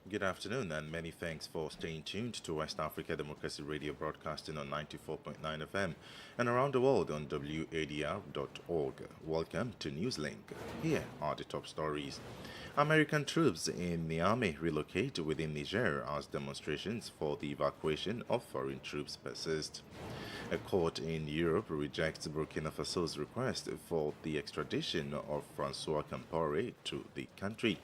Good afternoon, and many thanks for staying tuned to West Africa Democracy Radio, broadcasting on 94.9 FM and around the world on wadr.org. Welcome to NewsLink. Here are the top stories. American troops in Niamey relocate within Niger as demonstrations for the evacuation of foreign troops persist. A court in Europe rejects Burkina Faso's request for the extradition of Francois Compaoré to the country.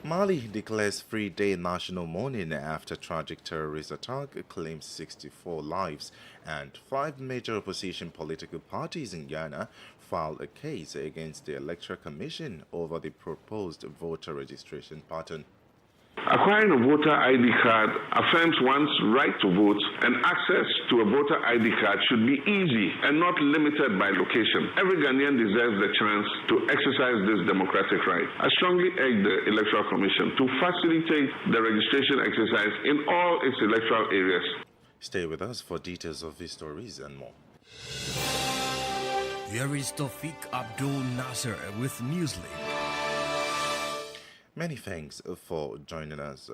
Mali declares 3-day national mourning after tragic terrorist attack claims 64 lives, and 5 major opposition political parties in Ghana filed a case against the Electoral Commission over the proposed voter registration pattern. Acquiring a voter ID card affirms one's right to vote, and access to a voter ID card should be easy and not limited by location. Every Ghanaian deserves the chance to exercise this democratic right. I strongly urge the Electoral Commission to facilitate the registration exercise in all its electoral areas. Stay with us for details of these stories and more. Here is Tawfiq Abdul Nasser with NewsLink. Many thanks for joining us.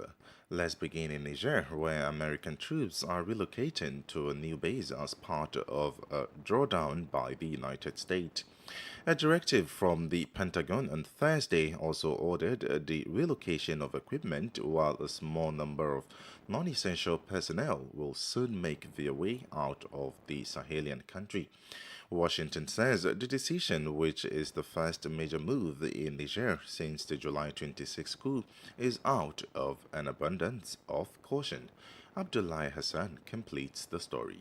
Let's begin in Niger, where American troops are relocating to a new base as part of a drawdown by the United States. A directive from the Pentagon on Thursday also ordered the relocation of equipment, while a small number of non-essential personnel will soon make their way out of the Sahelian country. Washington says the decision, which is the first major move in Niger since the July 26 coup, is out of an abundance of caution. Abdullahi Hassan completes the story.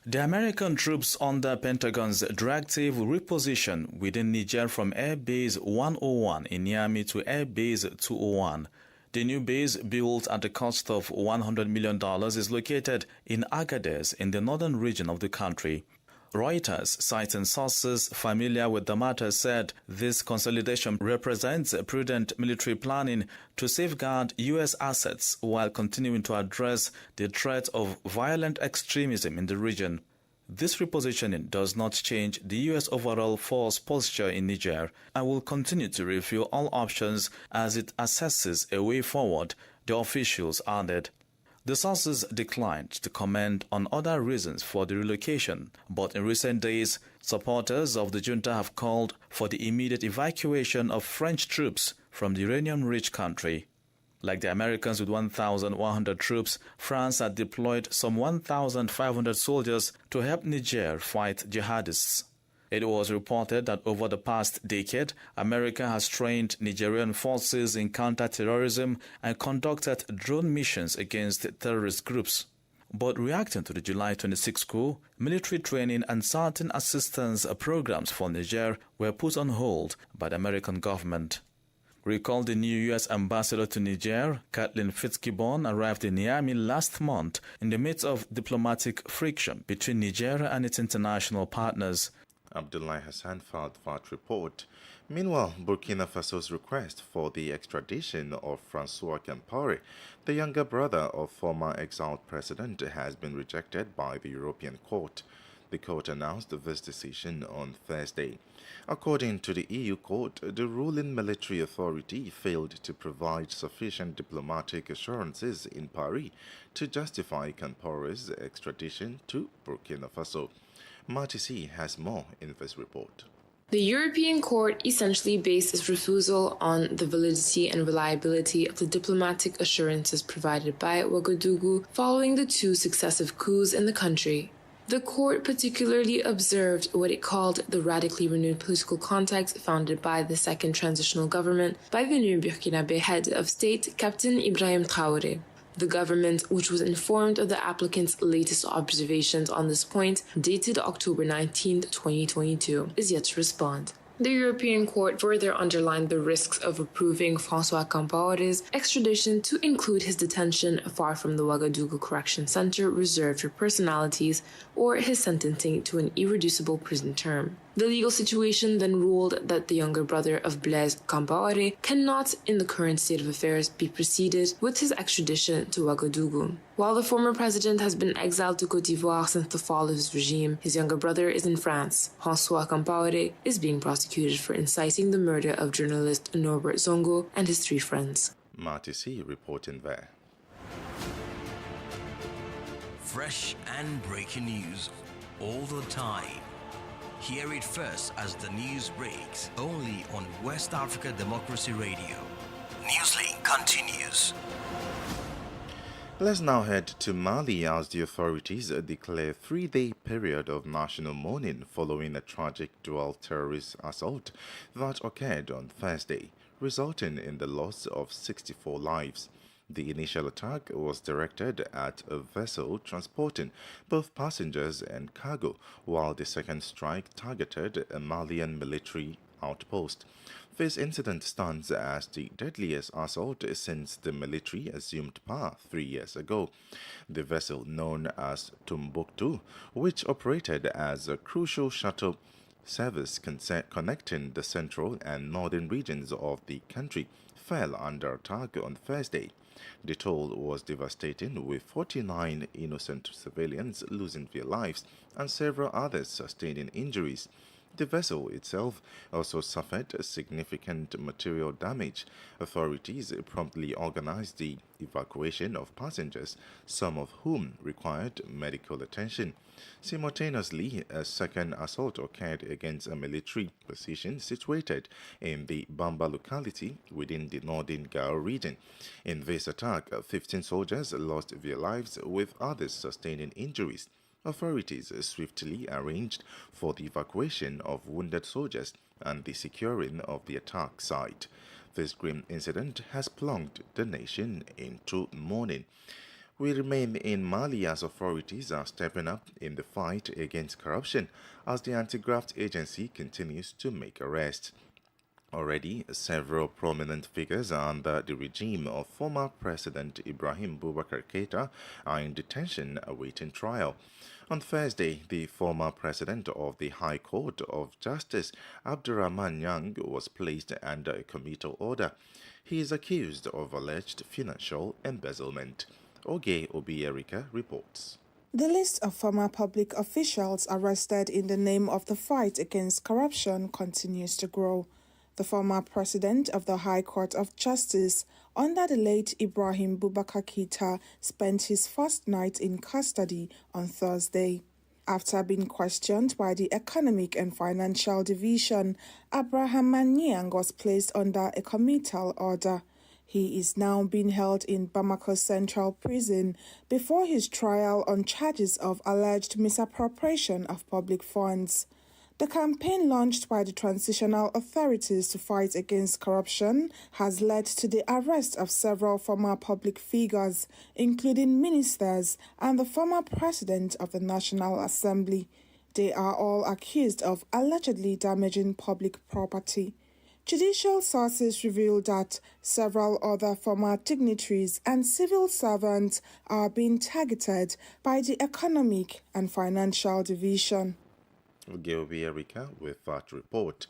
The American troops under Pentagon's directive will reposition within Niger from Air Base 101 in Niamey to Air Base 201. The new base, built at the cost of $100 million, is located in Agadez in the northern region of the country. Reuters, citing sources familiar with the matter, said this consolidation represents a prudent military planning to safeguard U.S. assets while continuing to address the threat of violent extremism in the region. This repositioning does not change the U.S. overall force posture in Niger and will continue to review all options as it assesses a way forward, the officials added. The sources declined to comment on other reasons for the relocation, but in recent days, supporters of the junta have called for the immediate evacuation of French troops from the uranium-rich country. Like the Americans with 1,100 troops, France had deployed some 1,500 soldiers to help Niger fight jihadists. It was reported that over the past decade, America has trained Nigerian forces in counter-terrorism and conducted drone missions against terrorist groups. But reacting to the July 26 coup, military training and certain assistance programs for Niger were put on hold by the American government. Recall the new U.S. ambassador to Niger, Kathleen Fitzgibbon, arrived in Niamey last month in the midst of diplomatic friction between Niger and its international partners. Abdullahi Hassan filed that report. Meanwhile, Burkina Faso's request for the extradition of Francois Compaoré, the younger brother of former exiled president, has been rejected by the European Court. The court announced this decision on Thursday. According to the EU court, the ruling military authority failed to provide sufficient diplomatic assurances in Paris to justify Compaoré's extradition to Burkina Faso. Martisi has more in this report. The European Court essentially based its refusal on the validity and reliability of the diplomatic assurances provided by Ouagadougou following the 2 successive coups in the country. The court particularly observed what it called the radically renewed political context founded by the second transitional government by the new Burkinabe head of state, Captain Ibrahim Traoré. The government, which was informed of the applicant's latest observations on this point, dated October 19, 2022, is yet to respond. The European Court further underlined the risks of approving Francois Compaoré's extradition to include his detention far from the Ouagadougou Correction Center reserved for personalities or his sentencing to an irreducible prison term. The legal situation then ruled that the younger brother of Blaise Compaoré cannot, in the current state of affairs, be proceeded with his extradition to Ouagadougou. While the former president has been exiled to Côte d'Ivoire since the fall of his regime, his younger brother is in France. Francois Compaoré is being prosecuted prosecuted for inciting the murder of journalist Norbert Zongo and his 3 friends. Marty C. reporting there. Fresh and breaking news all the time. Hear it first as the news breaks, only on West Africa Democracy Radio. NewsLink continues. Let's now head to Mali as the authorities declare 3-day period of national mourning following a tragic dual terrorist assault that occurred on Thursday, resulting in the loss of 64 lives. The initial attack was directed at a vessel transporting both passengers and cargo, while the second strike targeted a Malian military outpost. This incident stands as the deadliest assault since the military assumed power 3 years ago. The vessel known as Tumbuktu, which operated as a crucial shuttle service connecting the central and northern regions of the country, fell under attack on Thursday. The toll was devastating, with 49 innocent civilians losing their lives and several others sustaining injuries. The vessel itself also suffered significant material damage. Authorities promptly organized the evacuation of passengers, some of whom required medical attention. Simultaneously, a second assault occurred against a military position situated in the Bamba locality within the northern Gao region. In this attack, 15 soldiers lost their lives, with others sustaining injuries. Authorities swiftly arranged for the evacuation of wounded soldiers and the securing of the attack site. This grim incident has plunged the nation into mourning. We remain in Mali as authorities are stepping up in the fight against corruption as the anti-graft agency continues to make arrests. Already, several prominent figures under the regime of former President Ibrahim Boubacar Keïta are in detention awaiting trial. On Thursday, the former president of the High Court of Justice, Abdurrahman Yang, was placed under a committal order. He is accused of alleged financial embezzlement. Oge Obierika reports. The list of former public officials arrested in the name of the fight against corruption continues to grow. The former president of the High Court of Justice, under the late Ibrahim Boubacar Keïta, spent his first night in custody on Thursday. After being questioned by the Economic and Financial Division, Abdurrahman Yang was placed under a committal order. He is now being held in Bamako Central Prison before his trial on charges of alleged misappropriation of public funds. The campaign launched by the transitional authorities to fight against corruption has led to the arrest of several former public figures, including ministers and the former president of the National Assembly. They are all accused of allegedly damaging public property. Judicial sources reveal that several other former dignitaries and civil servants are being targeted by the Economic and Financial Division. Gilby Erika with that report.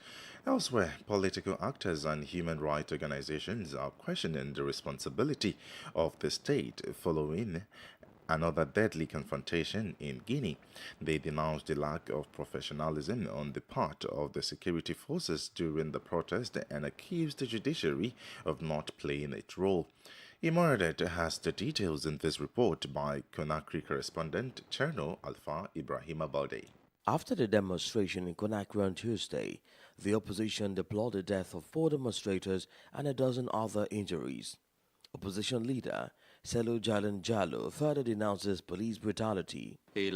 Elsewhere, political actors and human rights organizations are questioning the responsibility of the state following another deadly confrontation in Guinea. They denounced the lack of professionalism on the part of the security forces during the protest and accused the judiciary of not playing its role. Imaradet has the details in this report by Conakry correspondent Cherno Alpha Ibrahima Balde. After the demonstration in Conakry on Tuesday, the opposition deplored the death of 4 demonstrators and a dozen other injuries. Opposition leader Selou Jalen Jallo further denounces police brutality. He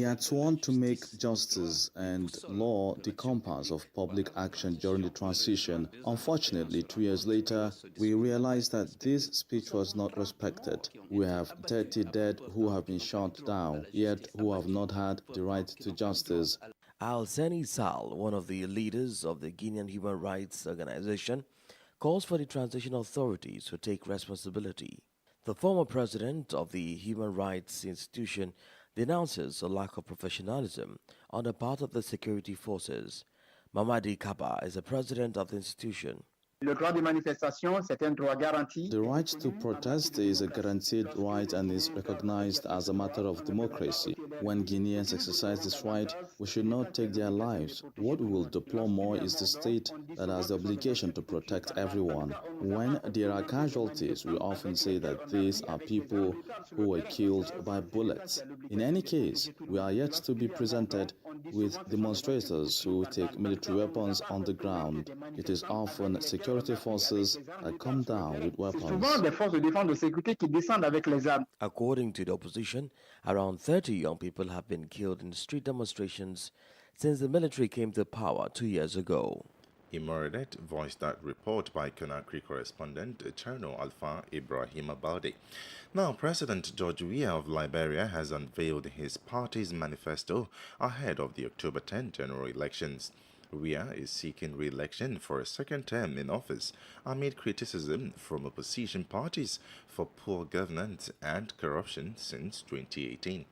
had sworn to make justice and law the compass of public action during the transition. Unfortunately, 2 years later, we realized that this speech was not respected. We have 30 dead who have been shot down, yet who have not had the right to justice. Al-Seni Sall, one of the leaders of the Guinean Human Rights Organization, calls for the transition authorities to take responsibility. The former president of the Human Rights Institution denounces a lack of professionalism on the part of the security forces. Mamadi Kaba is the president of the institution. Le droit de manifestation, c'est un droit garanti. The right to protest is a guaranteed right and is recognized as a matter of democracy. When Guineans exercise this right, we should not take their lives. What we will deplore more is the state that has the obligation to protect everyone. When there are casualties, we often say that these are people who were killed by bullets. In any case, we are yet to be presented with demonstrators who take military weapons on the ground. It is often security forces that come down with weapons. According to the opposition, around 30 young people have been killed in street demonstrations since the military came to power 2 years ago. Imoridet voiced that report by Conakry correspondent Cherno Alpha Ibrahim Balde. Now, President George Weah of Liberia has unveiled his party's manifesto ahead of the October 10 general elections. Weah is seeking re-election for a second term in office amid criticism from opposition parties for poor governance and corruption since 2018.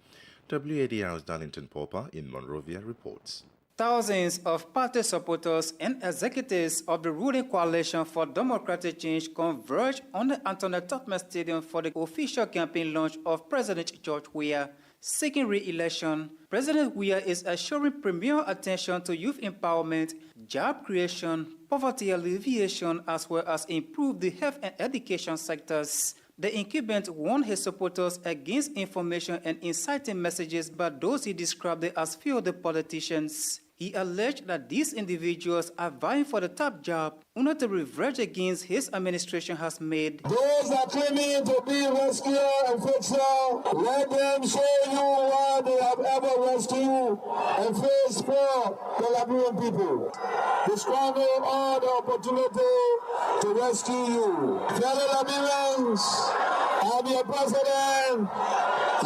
WADR's Darlington Popper in Monrovia reports. Thousands of party supporters and executives of the ruling Coalition for Democratic Change converged on the Antoinette Tubman Stadium for the official campaign launch of President George Weah. Seeking re-election, President Weah is assuring premier attention to youth empowerment, job creation, poverty alleviation, as well as improve the health and education sectors. The incumbent warned his supporters against information and inciting messages by those he described as field politicians. He alleged that these individuals are vying for the top job, only to reverse against his administration has made. Those are claiming to be rescuer and fixer, let them show you why they have ever rescued and faced for the Liberian people. They squander all the opportunity to rescue you. Fellow Liberians, I'm your president,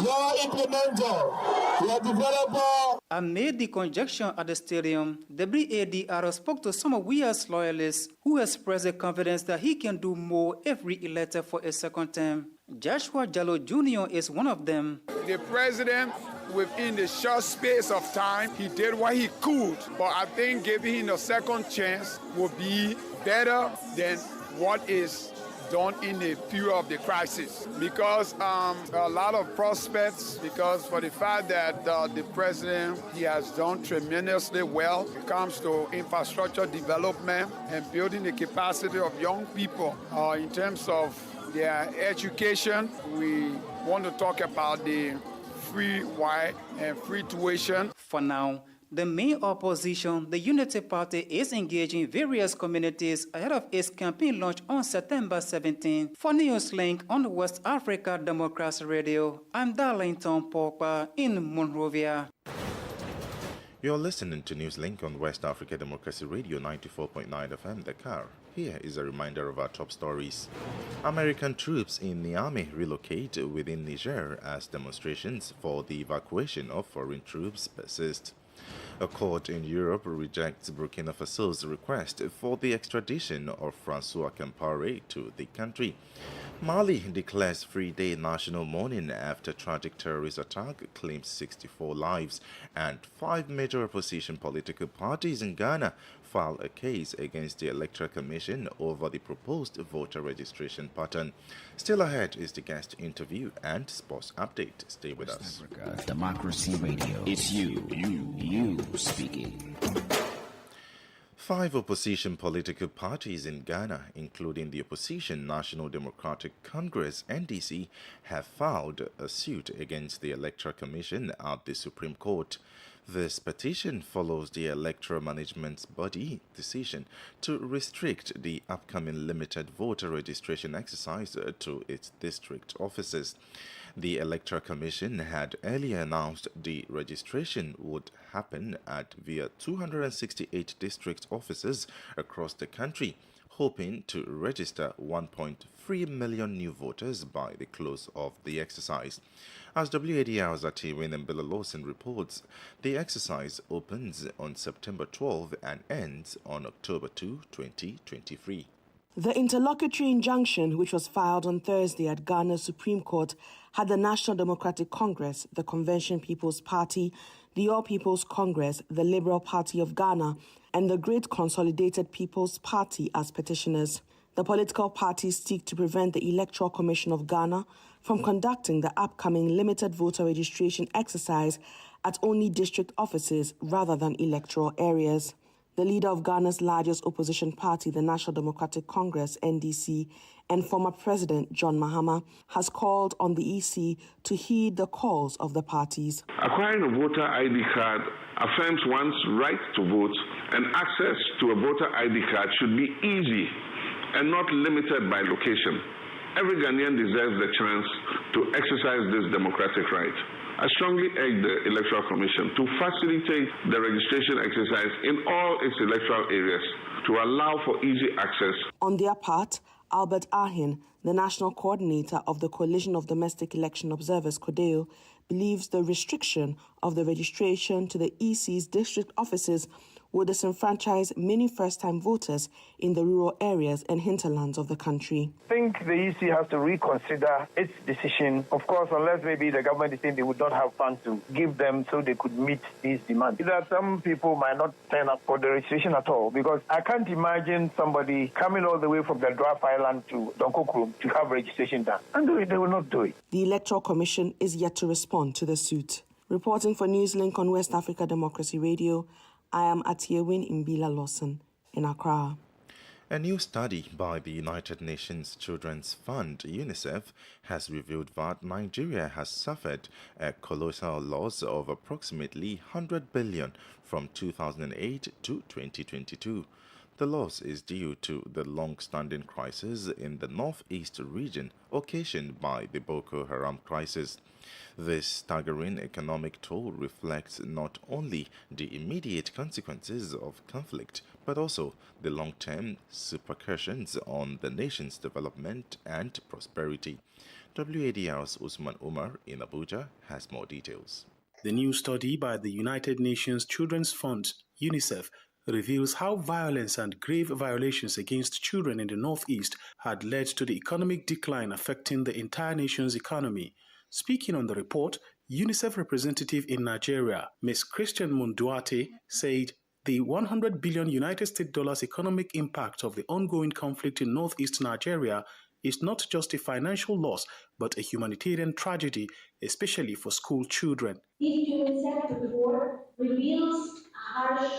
your implementer, your developer. Amid the conjunction at the stadium, the WADR spoke to some of Weah's loyalists who expressed the confidence that he can do more if re-elected for a second term. Joshua Jallo Jr. is one of them. The president, within the short space of time, he did what he could, but I think giving him a second chance would be better than what is done in the period of the crisis, because a lot of prospects, because for the fact that the president, he has done tremendously well when it comes to infrastructure development and building the capacity of young people in terms of their education. We want to talk about the free Wi and free tuition. For now, the main opposition, the Unity Party, is engaging various communities ahead of its campaign launch on September 17. For NEWSLINK on West Africa Democracy Radio, I'm Darlington Pogba in Monrovia. You're listening to NEWSLINK on West Africa Democracy Radio 94.9 FM Dakar. Here is a reminder of our top stories. American troops in Niamey relocate within Niger as demonstrations for the evacuation of foreign troops persist. A court in Europe rejects Burkina Faso's request for the extradition of Francois Compaoré to the country. Mali declares 3-day national mourning after tragic terrorist attack claims 64 lives, and 5 major opposition political parties in Ghana file a case against the Electoral Commission over the proposed voter registration pattern. Still ahead is the guest interview and sports update. Stay with us. Africa Democracy Radio. It's you speaking. 5 opposition political parties in Ghana, including the opposition National Democratic Congress (NDC), have filed a suit against the Electoral Commission at the Supreme Court. This petition follows the Electoral Management Body decision to restrict the upcoming limited voter registration exercise to its district offices. The Electoral Commission had earlier announced the registration would happen via 268 district offices across the country, hoping to register 1.3 million new voters by the close of the exercise. As WADR's Atiwin and Lawson reports, the exercise opens on September 12 and ends on October 2, 2023. The interlocutory injunction, which was filed on Thursday at Ghana's Supreme Court, had the National Democratic Congress, the Convention People's Party, the All People's Congress, the Liberal Party of Ghana, and the Great Consolidated People's Party as petitioners. The political parties seek to prevent the Electoral Commission of Ghana from conducting the upcoming limited voter registration exercise at only district offices rather than electoral areas. The leader of Ghana's largest opposition party, the National Democratic Congress, NDC, and former President John Mahama, has called on the EC to heed the calls of the parties. Acquiring a voter ID card affirms one's right to vote, and access to a voter ID card should be easy and not limited by location. Every Ghanaian deserves the chance to exercise this democratic right. I strongly urge the Electoral Commission to facilitate the registration exercise in all its electoral areas to allow for easy access. On their part, Albert Ahin, the national coordinator of the Coalition of Domestic Election Observers, CODEO, believes the restriction of the registration to the EC's district offices will disenfranchise many first-time voters in the rural areas and hinterlands of the country. I think the EC has to reconsider its decision, of course, unless maybe the government is saying they would not have funds to give them so they could meet these demands. That some people might not turn up for the registration at all, because I can't imagine somebody coming all the way from the Draft Island to Donkokrum to have registration done. And they will not do it. The Electoral Commission is yet to respond to the suit. Reporting for NewsLink on West Africa Democracy Radio, I am Atiewin Imbila Lawson in Accra. A new study by the United Nations Children's Fund, UNICEF, has revealed that Nigeria has suffered a colossal loss of approximately 100 billion from 2008 to 2022. The loss is due to the long-standing crisis in the northeast region occasioned by the Boko Haram crisis. This staggering economic toll reflects not only the immediate consequences of conflict, but also the long-term repercussions on the nation's development and prosperity. WADR's Usman Umar in Abuja has more details. The new study by the United Nations Children's Fund, UNICEF, reveals how violence and grave violations against children in the northeast had led to the economic decline affecting the entire nation's economy. Speaking on the report, UNICEF representative in Nigeria, Ms. Christian Munduate, said the $100 billion United States dollars economic impact of the ongoing conflict in northeast Nigeria is not just a financial loss, but a humanitarian tragedy, especially for school children. This UNICEF report reveals harsh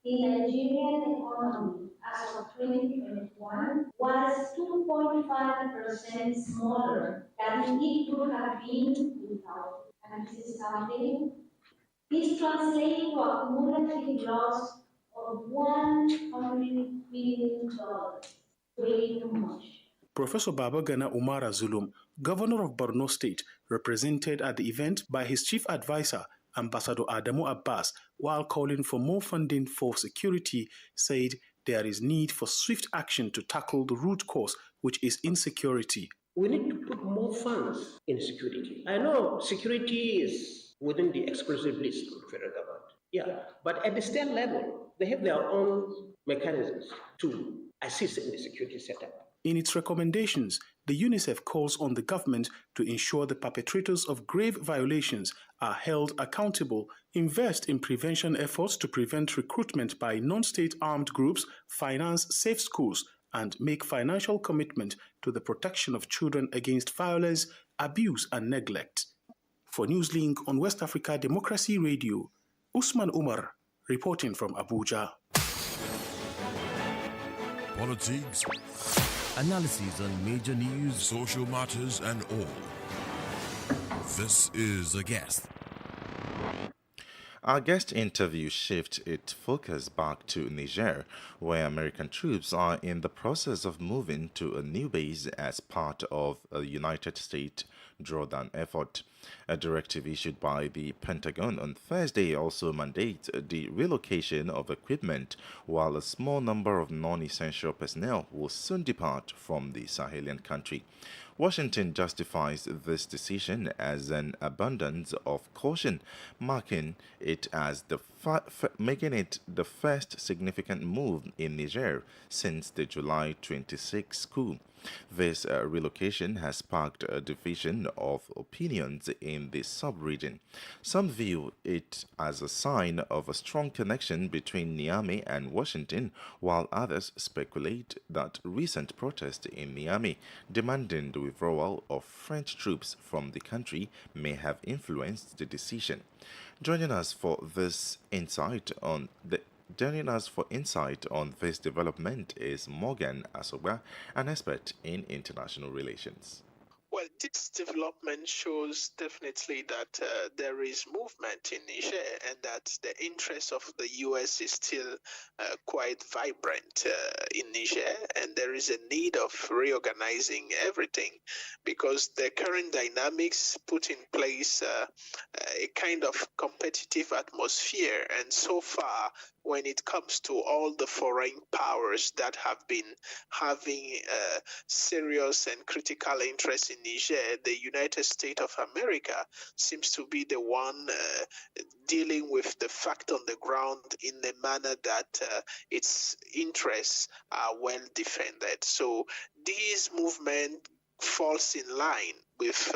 in Nigerian economy as of 2021 was 2.5% smaller than it would have been without. And this is something. This translates to a cumulative loss of $100 billion. Way too much. Professor Babagana Umara Zulum, governor of Borno State, represented at the event by his chief advisor, Ambassador Adamu Abbas, while calling for more funding for security, said there is need for swift action to tackle the root cause, which is insecurity. We need to put more funds in security. I know security is within the exclusive list of the federal government. Yeah, but at the state level, they have their own mechanisms to assist in the security setup. In its recommendations, the UNICEF calls on the government to ensure the perpetrators of grave violations are held accountable, invest in prevention efforts to prevent recruitment by non-state armed groups, finance safe schools, and make financial commitment to the protection of children against violence, abuse, and neglect. For NewsLink on West Africa Democracy Radio, Usman Umar reporting from Abuja. Politics, analysis on major news, social matters, and all. This is A Guest. Our guest interview shifts its focus back to Niger, where American troops are in the process of moving to a new base as part of a United States drawdown effort. A directive issued by the Pentagon on Thursday also mandates the relocation of equipment, while a small number of non-essential personnel will soon depart from the Sahelian country. Washington justifies this decision as an abundance of caution, marking it as the making it the first significant move in Niger since the July 26 coup. This relocation has sparked a division of opinions in the sub-region. Some view it as a sign of a strong connection between Niamey and Washington, while others speculate that recent protests in Niamey demanding the withdrawal of French troops from the country may have influenced the decision. Joining us for insight on this development is Morgan Asoba, an expert in international relations. Well, this development shows definitely that there is movement in Niger and that the interest of the U.S. is still quite vibrant in Niger, and there is a need of reorganizing everything because the current dynamics put in place a kind of competitive atmosphere, and so far when it comes to all the foreign powers that have been having serious and critical interest in Niger, the United States of America seems to be the one dealing with the fact on the ground in a manner that its interests are well defended. So this movement falls in line with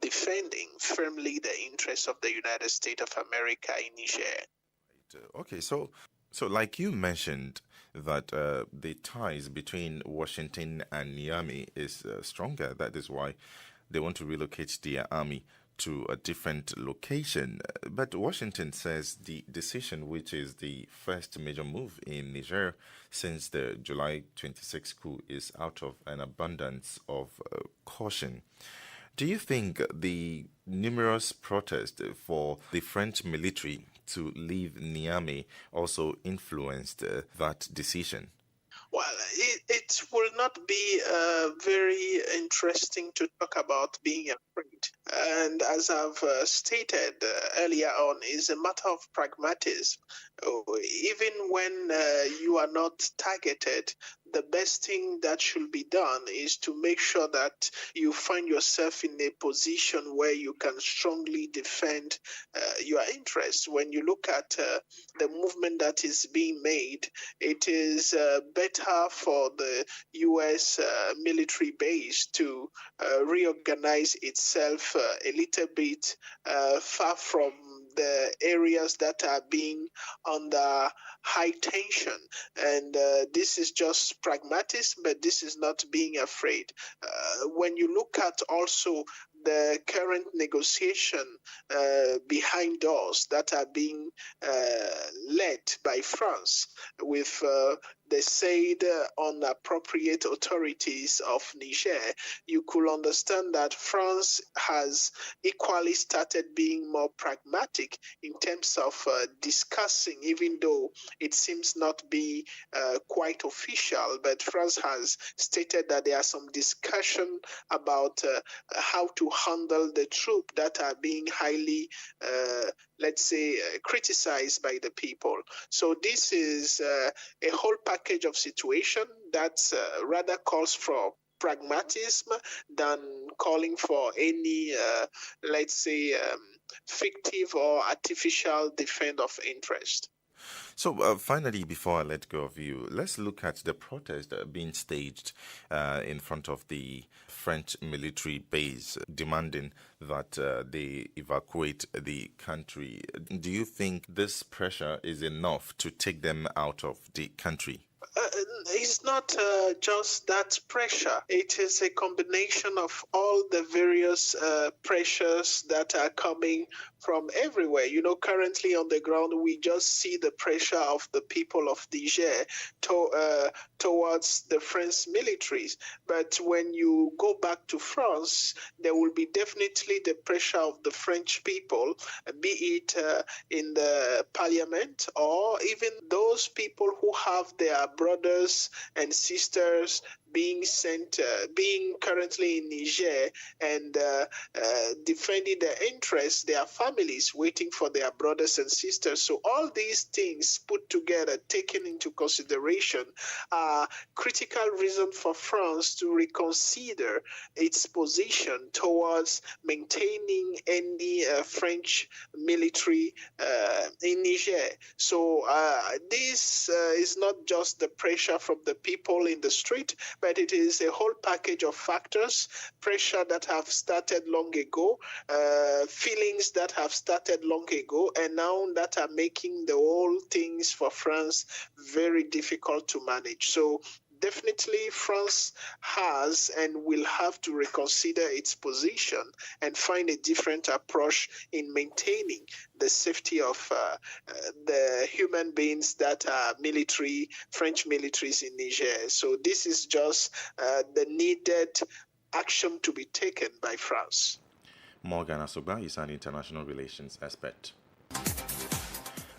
defending firmly the interests of the United States of America in Niger. Okay, so like you mentioned, that the ties between Washington and Niamey is stronger. That is why they want to relocate their army to a different location. But Washington says the decision, which is the first major move in Niger since the July 26 coup, is out of an abundance of caution. Do you think the numerous protests for the French military to leave Niamey also influenced that decision? Well, it will not be very interesting to talk about being afraid. And as I've stated earlier on, is a matter of pragmatism. Even when you are not targeted, the best thing that should be done is to make sure that you find yourself in a position where you can strongly defend your interests. When you look at the movement that is being made, it is better for the U.S. military base to reorganize itself a little bit far from the areas that are being under high tension. And this is just pragmatism, but this is not being afraid. When you look at also the current negotiation behind doors that are being led by France with the said unappropriate authorities of Niger, you could understand that France has equally started being more pragmatic in terms of discussing, even though it seems not be quite official, but France has stated that there are some discussion about how to handle the troops that are being highly, criticized by the people. So this is a whole package of situation that rather calls for pragmatism than calling for any, fictive or artificial defense of interest. So finally, before I let go of you, let's look at the protest being staged in front of the French military base, demanding that they evacuate the country. Do you think this pressure is enough to take them out of the country? It's not just that pressure. It is a combination of all the various pressures that are coming from everywhere. You know, currently on the ground, we just see the pressure of the people of Niger towards the French militaries. But when you go back to France, there will be definitely the pressure of the French people, be it in the parliament or even those people who have their brothers and sisters being currently in Niger and defending their interests, their families waiting for their brothers and sisters. So all these things put together, taken into consideration, are critical reason for France to reconsider its position towards maintaining any French military in Niger. So this is not just the pressure from the people in the street, but it is a whole package of factors, pressure that have started long ago, feelings that have started long ago, and now that are making the whole things for France very difficult to manage. So definitely France has and will have to reconsider its position and find a different approach in maintaining the safety of the human beings that are French militaries in Niger. So this is just the needed action to be taken by France. Morgan Asoba is an international relations expert.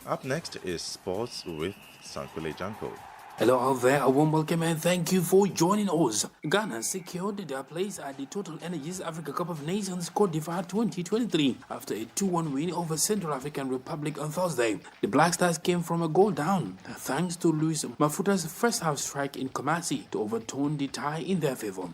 Up next is sports with Sankule Janko. Hello out there, a warm welcome and thank you for joining us. Ghana secured their place at the Total Energies Africa Cup of Nations Cote d'Ivoire 2023 after a 2-1 win over Central African Republic on Thursday. The Black Stars came from a goal down thanks to Luis Mafuta's first half strike in Kumasi to overturn the tie in their favor.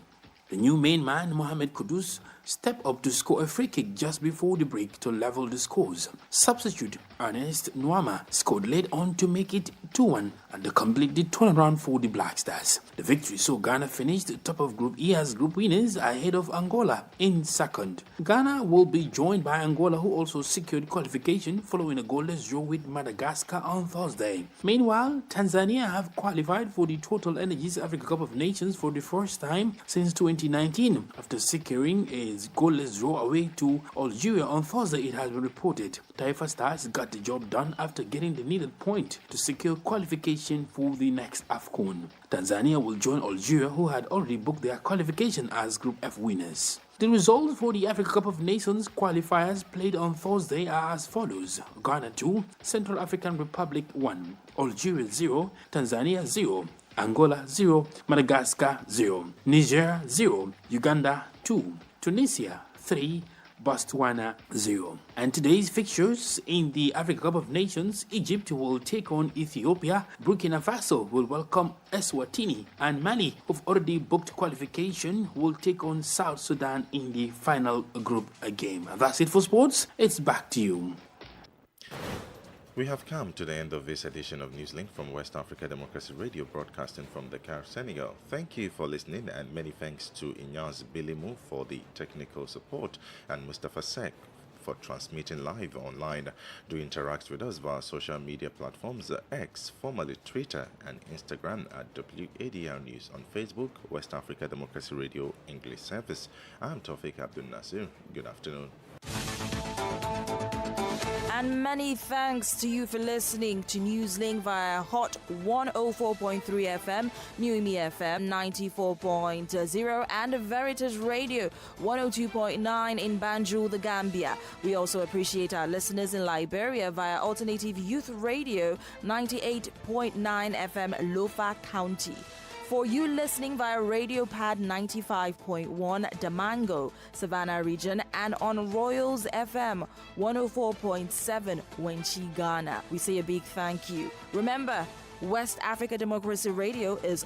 The new main man, Mohamed Kudus, stepped up to score a free kick just before the break to level the scores. Substitute Ernest Nwama scored late on to make it 2-1 and to complete the turnaround for the Black Stars. The victory saw Ghana finish top of Group E as group winners ahead of Angola in second. Ghana will be joined by Angola, who also secured qualification following a goalless draw with Madagascar on Thursday. Meanwhile, Tanzania have qualified for the Total Energies Africa Cup of Nations for the first time since 2019 after securing a goalless draw away to Algeria on Thursday, it has been reported. Taifa Stars got the job done after getting the needed point to secure qualification for the next AFCON. Tanzania will join Algeria, who had already booked their qualification as Group F winners. The results for the Africa Cup of Nations qualifiers played on Thursday are as follows: Ghana 2, Central African Republic 1, Algeria 0, Tanzania 0, Angola 0, Madagascar 0, Niger 0, Uganda 2, Tunisia 3, Botswana 0. And today's fixtures in the Africa Cup of Nations: Egypt will take on Ethiopia, Burkina Faso will welcome Eswatini, and Mali, who've already booked qualification, will take on South Sudan in the final group game. That's it for sports. It's back to you. We have come to the end of this edition of NewsLink from West Africa Democracy Radio, broadcasting from Dakar, Senegal. Thank you for listening, and many thanks to Inyaz Bilimu for the technical support and Mustafa Sek for transmitting live online. Do interact with us via social media platforms X, formerly Twitter, and Instagram at WADR News, on Facebook, West Africa Democracy Radio English Service. I'm Tawfiq Abdul Nasir. Good afternoon. And many thanks to you for listening to NewsLink via Hot 104.3 FM, Newmi FM 94.0, and Veritas Radio 102.9 in Banjul, the Gambia. We also appreciate our listeners in Liberia via Alternative Youth Radio 98.9 FM, Lofa County. For you listening via Radio Pad 95.1 Damango, Savannah region, and on Royals FM 104.7 Wenchi, Ghana, we say a big thank you. Remember, West Africa Democracy Radio is